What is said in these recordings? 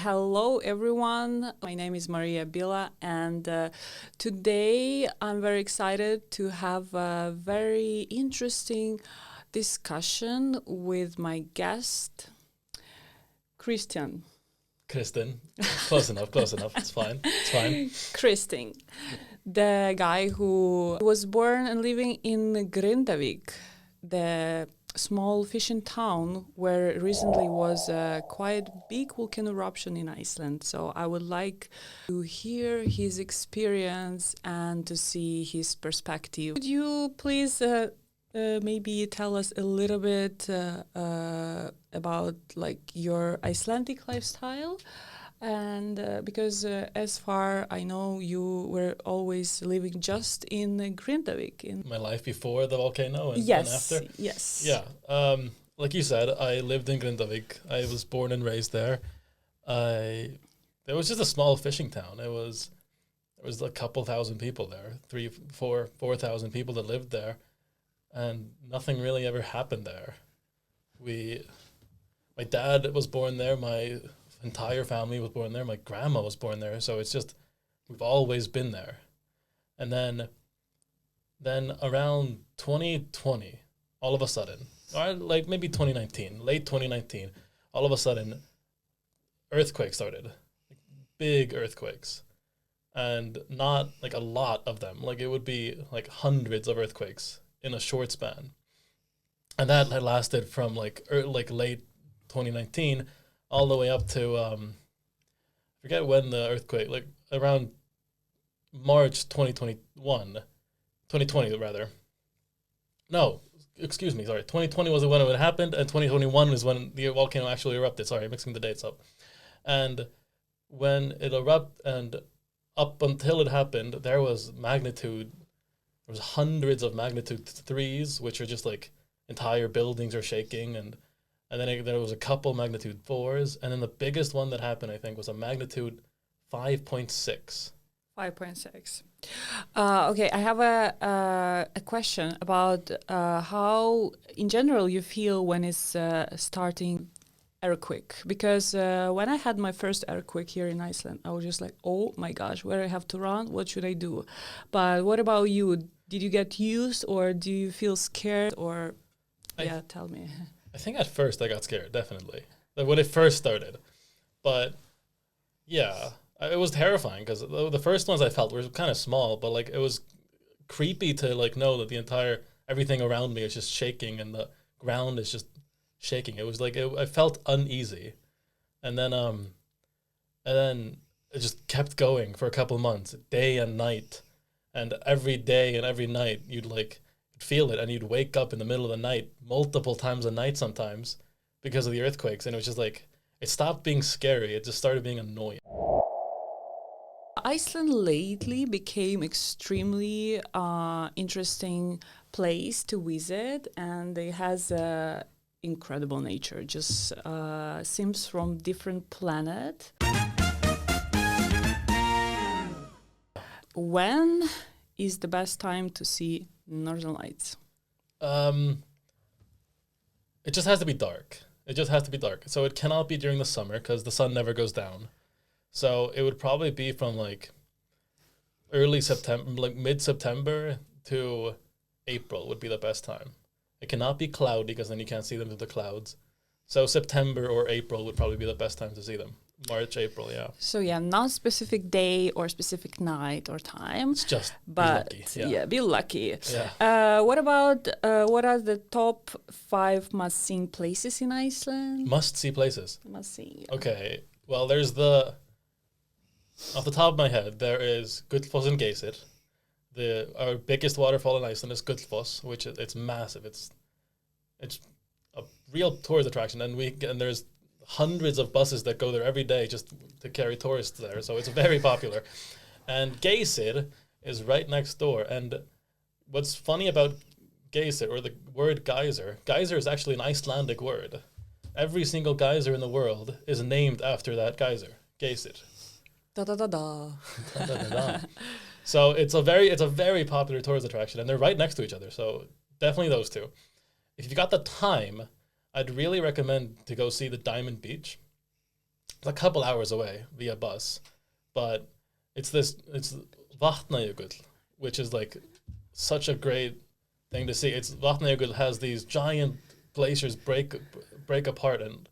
Hello, everyone. My name is Maria Bila, and today I'm very excited to have a very interesting discussion with my guest, Christian. Kristen. Close enough, close enough. It's fine. It's fine. Christian, the guy who was born and living in Gríndavík, the small fishing town where recently was a quite big volcano eruption in Iceland. So I would like to hear his experience and to see his perspective. Could you please maybe tell us a little bit about like your Icelandic lifestyle? And because as far I know, you were always living just in Gríndavík. In My life before the volcano and after? Yes. Yeah. Like you said, I lived in Gríndavík. I was born and raised there. There was just a small fishing town. There was a couple thousand people there, 4,000 people that lived there. And nothing really ever happened there. My dad was born there. My entire family was born there. My grandma was born there. So it's just, we've always been there. And then around 2020, all of a sudden, or like maybe 2019, late 2019, all of a sudden, earthquakes started. Like big earthquakes. And not like a lot of them. Like it would be like hundreds of earthquakes in a short span. And that had lasted from like late 2019 all the way up to I forget when the earthquake, like around March 2020 rather. No, excuse me, sorry. 2020 was when it happened, and 2021 is when the volcano actually erupted. Sorry, I'm mixing the dates up. And when it erupted, and up until it happened, there was hundreds of magnitude 3s, which are just like entire buildings are shaking, and then there was a couple magnitude 4s, and then the biggest one that happened, I think, was a magnitude 5.6. 5.6. Okay, I have a question about how, in general, you feel when it's starting earthquake. Because when I had my first earthquake here in Iceland, I was just like, oh my gosh, where I have to run? What should I do? But what about you? Did you get used, or do you feel scared? Or tell me. I think at first I got scared, definitely. Like when it first started. But yeah, it was terrifying because the first ones I felt were kind of small, but like it was creepy to like know that everything around me is just shaking and the ground is just shaking. It was like I felt uneasy. And then it just kept going for a couple months, day and night. And every day and every night you'd like feel it, and you'd wake up in the middle of the night multiple times a night sometimes because of the earthquakes, and it was just like it stopped being scary, it just started being annoying. Iceland lately became extremely interesting place to visit, and it has incredible nature, just seems from different planet. When is the best time to see Northern Lights? It just has to be dark. So it cannot be during the summer because the sun never goes down. So it would probably be from like early September, like mid-September to April would be the best time. It cannot be cloudy because then you can't see them through the clouds. So September or April would probably be the best time to see them. March, April, yeah. So yeah, not specific day or specific night or time. It's just but be lucky. Be lucky. Yeah. What about what are the top 5 must-see places in Iceland? Must-see places? Must-see. Yeah. Okay. Well, there's off the top of my head, there is Gullfoss and Geysir. Our biggest waterfall in Iceland is Gullfoss, which it's massive. It's a real tourist attraction, and there's hundreds of buses that go there every day just to carry tourists there, so it's very popular. And Geysir is right next door, and what's funny about Geysir, or the word geyser is actually an Icelandic word. Every single geyser in the world is named after that geyser, Geysir. Da da da da. Da, da, da, da. So it's a very popular tourist attraction, and they're right next to each other, so definitely those two. If you got the time, I'd really recommend to go see the Diamond Beach. a couple hours away via bus, but it's Vatnajökull, which is like such a great thing to see. Vatnajökull has these giant glaciers break apart and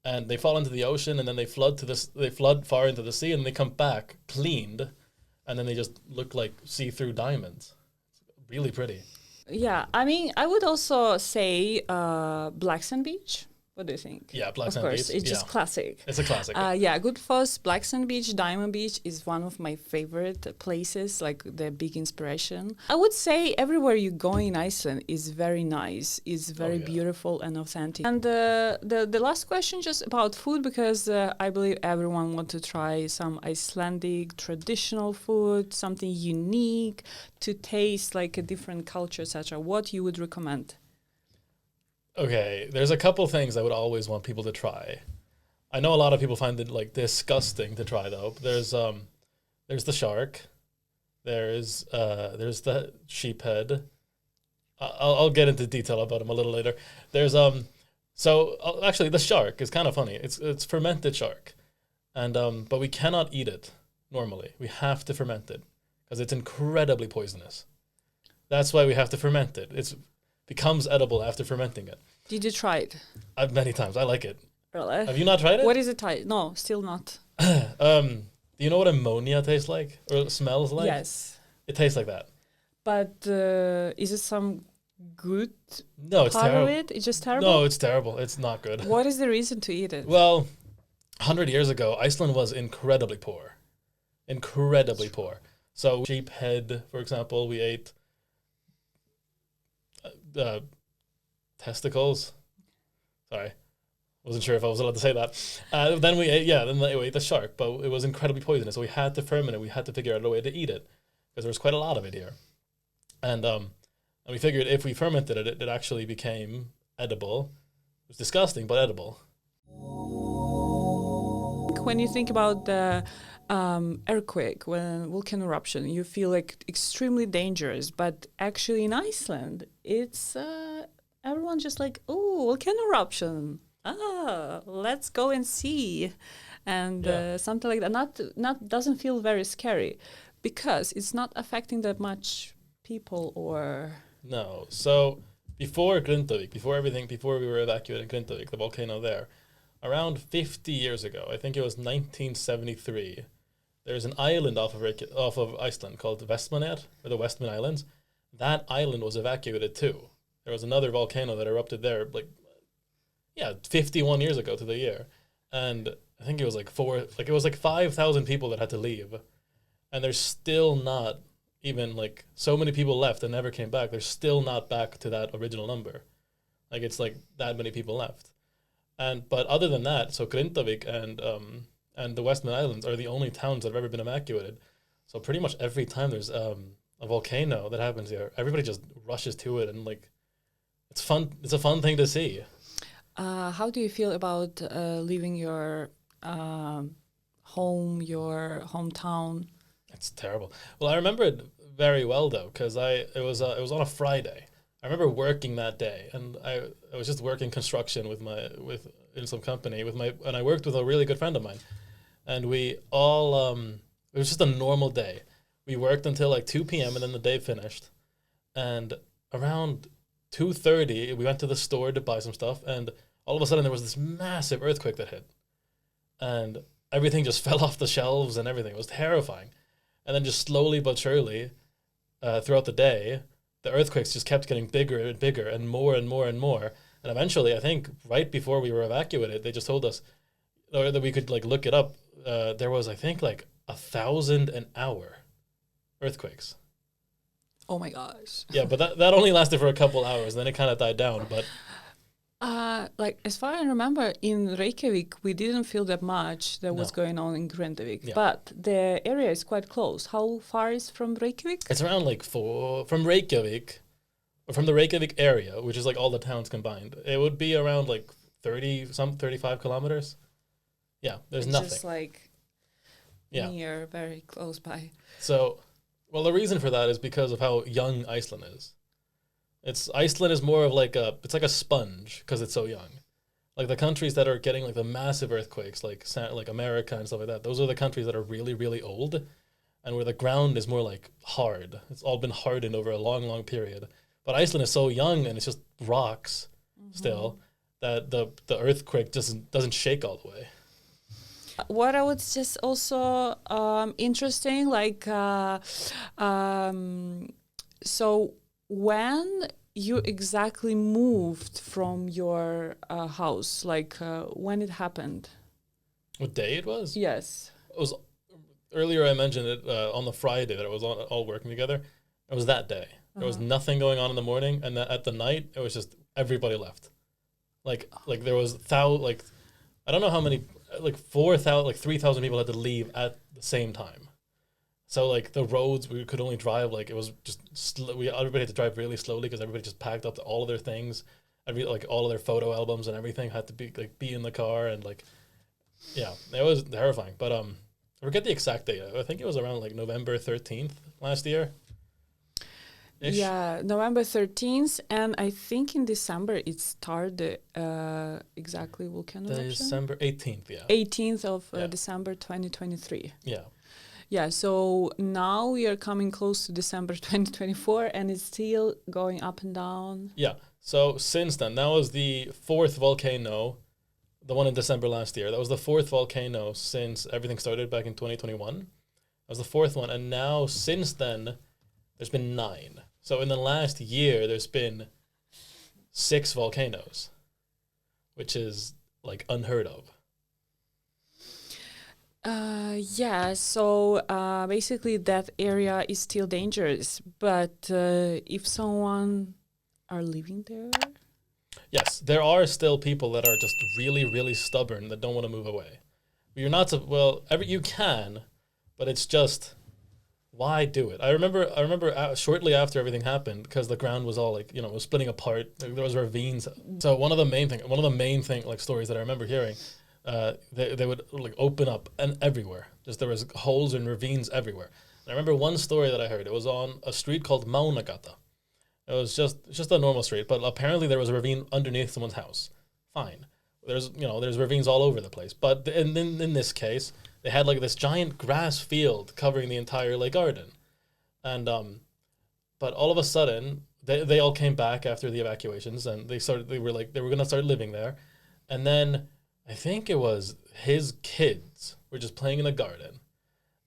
and they fall into the ocean, and then they flood far into the sea, and they come back cleaned, and then they just look like see-through diamonds. It's really pretty. Yeah, I mean, I would also say Black Sand Beach. What do you think? Yeah, Black Of Sand course, Beach. it's just classic. It's a classic. Goodfoss, Black Sand Beach, Diamond Beach is one of my favorite places, like the big inspiration. I would say everywhere you go in Iceland is very nice, is very beautiful and authentic. And the last question just about food, because I believe everyone wants to try some Icelandic traditional food, something unique to taste like a different culture, etc. What you would recommend? Okay, there's a couple things I would always want people to try. I know a lot of people find it like disgusting to try though. There's the shark, there's the sheep head. I'll get into detail about them a little later. There's actually the shark is kind of funny. It's fermented shark, and but we cannot eat it normally. We have to ferment it because it's incredibly poisonous. That's why we have to ferment it. It becomes edible after fermenting it. Did you try it? Many times. I like it. Really? Have you not tried it? What is it? No, still not. Do you know what ammonia tastes like or smells like? Yes. It tastes like that. But is it some good No, it's part terrible. of it? It's just terrible? No, it's terrible. It's not good. What is the reason to eat it? Well, 100 years ago, Iceland was incredibly poor. Incredibly poor. So sheep head, for example, we ate testicles. Sorry. Wasn't sure if I was allowed to say that. Then we ate the shark, but it was incredibly poisonous. So we had to ferment it. We had to figure out a way to eat it because there was quite a lot of it here. And we figured if we fermented it, it actually became edible. It was disgusting, but edible. When you think about the earthquake, when volcano eruption, you feel like extremely dangerous. But actually in Iceland, it's everyone just like, oh, volcano eruption. Let's go and see. And something like that. Not doesn't feel very scary because it's not affecting that much people or... No. So before Gríndavík, before we were evacuated in Gríndavík, the volcano there, around 50 years ago, I think it was 1973, there's an island off of Iceland called Vestmannaeyjar, or the Westman Islands. That island was evacuated too. There was another volcano that erupted there, 51 years ago to the year. And I think it was 5,000 people that had to leave. And there's still not even so many people left and never came back. They're still not back to that original number. It's that many people left. But other than that, so Gríndavík and the Westman Islands are the only towns that have ever been evacuated. So pretty much every time there's a volcano that happens here, everybody just rushes to it, and it's fun. It's a fun thing to see. How do you feel about leaving your home, your hometown? It's terrible. Well, I remember it very well though, because it was on a Friday. I remember working that day, and I was just working construction in some company and I worked with a really good friend of mine, and we all it was just a normal day. We worked until 2 p.m. and then the day finished, and around 2:30 we went to the store to buy some stuff, and all of a sudden there was this massive earthquake that hit, and everything just fell off the shelves and everything. It was terrifying, and then just slowly but surely throughout the day, the earthquakes just kept getting bigger and bigger and more and more and more. And eventually, I think right before we were evacuated, they just told us, or that we could look it up. There was, I think, 1,000 an hour earthquakes. Oh my gosh. Yeah, but that only lasted for a couple hours. Then it kind of died down. But as far as I remember, in Reykjavik, we didn't feel that much that was going on in Gríndavík. Yeah. But the area is quite close. How far is from Reykjavik? It's around from Reykjavik, or from the Reykjavik area, which is all the towns combined. It would be around 35 kilometers. Yeah, there's it's nothing. Just near, very close by. So, well, the reason for that is because of how young Iceland is. Iceland is more of it's like a sponge because it's so young. Like the countries that are getting like the massive earthquakes, like America and stuff like that. Those are the countries that are really really old, and where the ground is more like hard. It's all been hardened over a long long period. But Iceland is so young and it's just rocks still that the earthquake doesn't shake all the way. What I would just also interesting, like, so when you exactly moved from your house, like when it happened? What day it was? Yes. It was earlier. I mentioned it on the Friday that it was all working together. It was that day. There was nothing going on in the morning, and at the night it was just everybody left. Like there was I don't know how many, like 4,000, like 3,000 people had to leave at the same time. So like the roads, we could only drive, like it was just everybody had to drive really slowly because everybody just packed up all of their things, like all of their photo albums and everything had to be in the car, and like, yeah, it was terrifying. But I forget the exact date. I think it was around like November 13th last year. Ish. Yeah, November 13th, and I think in December it started exactly volcano eruption. December 18th, yeah. 18th of December 2023. Yeah. Yeah, so now we are coming close to December 2024, and it's still going up and down. Yeah, so since then, that was the fourth volcano, the one in December last year. That was the fourth volcano since everything started back in 2021. That was the fourth one, and now since then, there's been 9. So in the last year, there's been 6 volcanoes, which is like unheard of. Yeah, so basically that area is still dangerous, but if someone are living there? Yes, there are still people that are just really, really stubborn that don't want to move away. But you're not, you can, but it's just, why do it? I remember shortly after everything happened, because the ground was all like, it was splitting apart. There was ravines. So one of the main like stories that I remember hearing, they would like open up and everywhere. Just there was holes and ravines everywhere. And I remember one story that I heard. It was on a street called Maunagata. It was just a normal street, but apparently there was a ravine underneath someone's house. Fine. There's ravines all over the place. But in this case, they had like this giant grass field covering the entire like garden. And but all of a sudden they all came back after the evacuations, and they were going to start living there. And then I think it was his kids were just playing in the garden,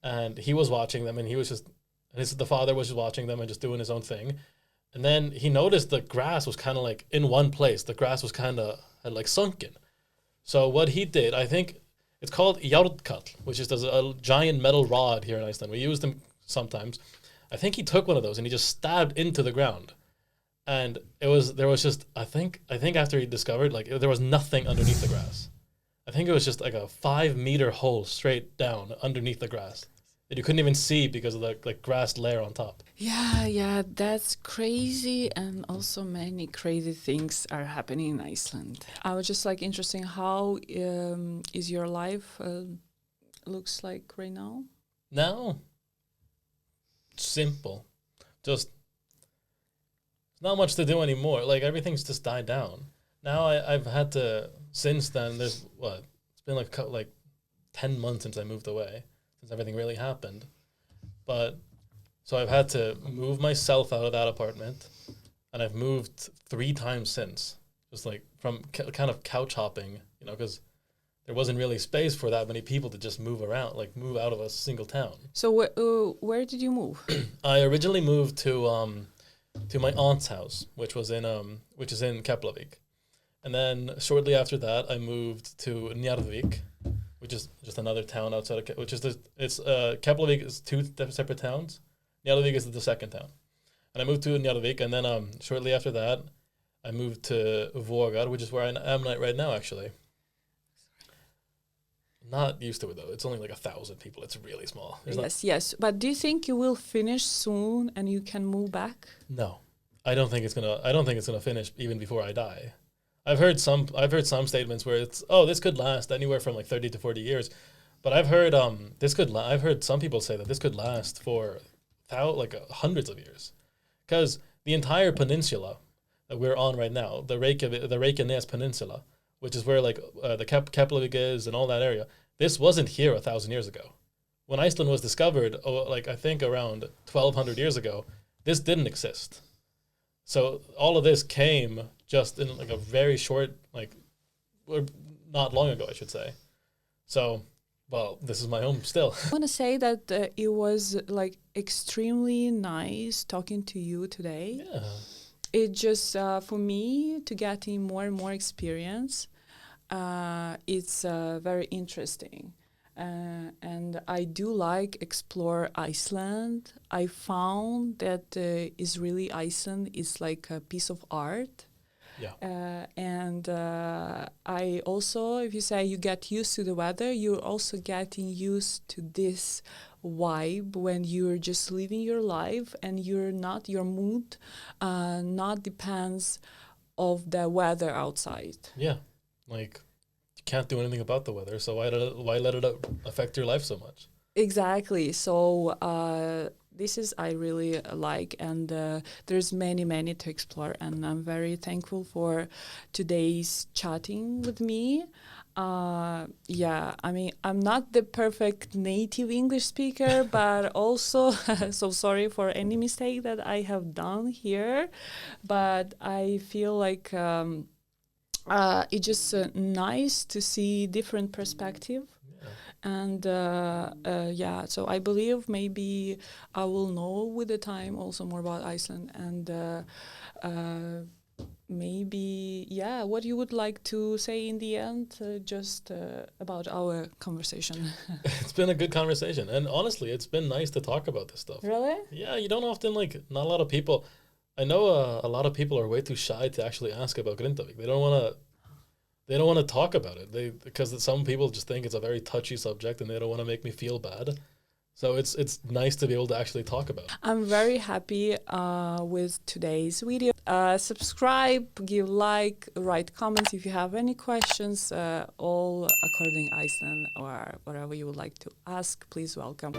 and he was watching them, and the father was just watching them and just doing his own thing. And then he noticed the grass was kind of like in one place. The grass was kind of had like sunken. So what he did, I think it's called járnkall, which is a giant metal rod here in Iceland. We use them sometimes. I think he took one of those and he just stabbed into the ground. And there was just, I think after he discovered, like, there was nothing underneath the grass. I think it was just like a 5-meter hole straight down underneath the grass that you couldn't even see because of the like grass layer on top. Yeah, that's crazy, and also many crazy things are happening in Iceland. I was just like interesting, how is your life looks like right now? Now, simple, just not much to do anymore. Like everything's just died down. Now I've had to, since then, it's been like 10 months since I moved away, since everything really happened. But so I've had to move myself out of that apartment, and I've moved 3 times since, just like from kind of couch hopping, because there wasn't really space for that many people to just move around, like move out of a single town. So where did you move? I originally moved to my aunt's house, which is in Keflavik. And then shortly after that, I moved to Gríndavík, which is just another town outside of Keflavik is 2 separate towns. Gríndavík is the second town. And I moved to Gríndavík, and then shortly after that, I moved to Vogar, which is where I am right now, actually. Not used to it, though. It's only like 1,000 people. It's really small. Yes. But do you think you will finish soon and you can move back? No, I don't think it's gonna finish even before I die. I've heard some statements where this could last anywhere from like 30 to 40 years, but I've heard I've heard some people say that this could last for hundreds of years, because the entire peninsula that we're on right now, the Reykjanes Peninsula, which is where like the Keflavik is and all that area. This wasn't here 1,000 years ago. When Iceland was discovered, like I think around 1,200 years ago, this didn't exist. So all of this came just in like a very short, like, or not long ago, I should say. So, well, this is my home still. I want to say that it was like extremely nice talking to you today. Yeah. It just, for me, to getting more and more experience, it's very interesting. And I do like explore Iceland. I found that Israeli Iceland is like a piece of art. Yeah. And I also, if you say you get used to the weather, you're also getting used to this vibe when you're just living your life and you're not, your mood not depends of the weather outside. Yeah. Like, you can't do anything about the weather, so why let it affect your life so much? Exactly. So this is I really like, and there's many to explore, and I'm very thankful for today's chatting with me. Yeah, I mean, I'm not the perfect native English speaker, but also so sorry for any mistake that I have done here, but I feel like it's just nice to see different perspective. And yeah, so I believe maybe I will know with the time also more about Iceland, and maybe, yeah, what you would like to say in the end, just about our conversation. It's been a good conversation, and honestly, it's been nice to talk about this stuff. Really? Yeah, you don't often, like, not a lot of people. I know a lot of people are way too shy to actually ask about Grindavik. They don't want to talk about it. Because some people just think it's a very touchy subject and they don't want to make me feel bad. So it's nice to be able to actually talk about it. I'm very happy with today's video. Subscribe, give like, write comments if you have any questions, all according Iceland or whatever you would like to ask. Please welcome.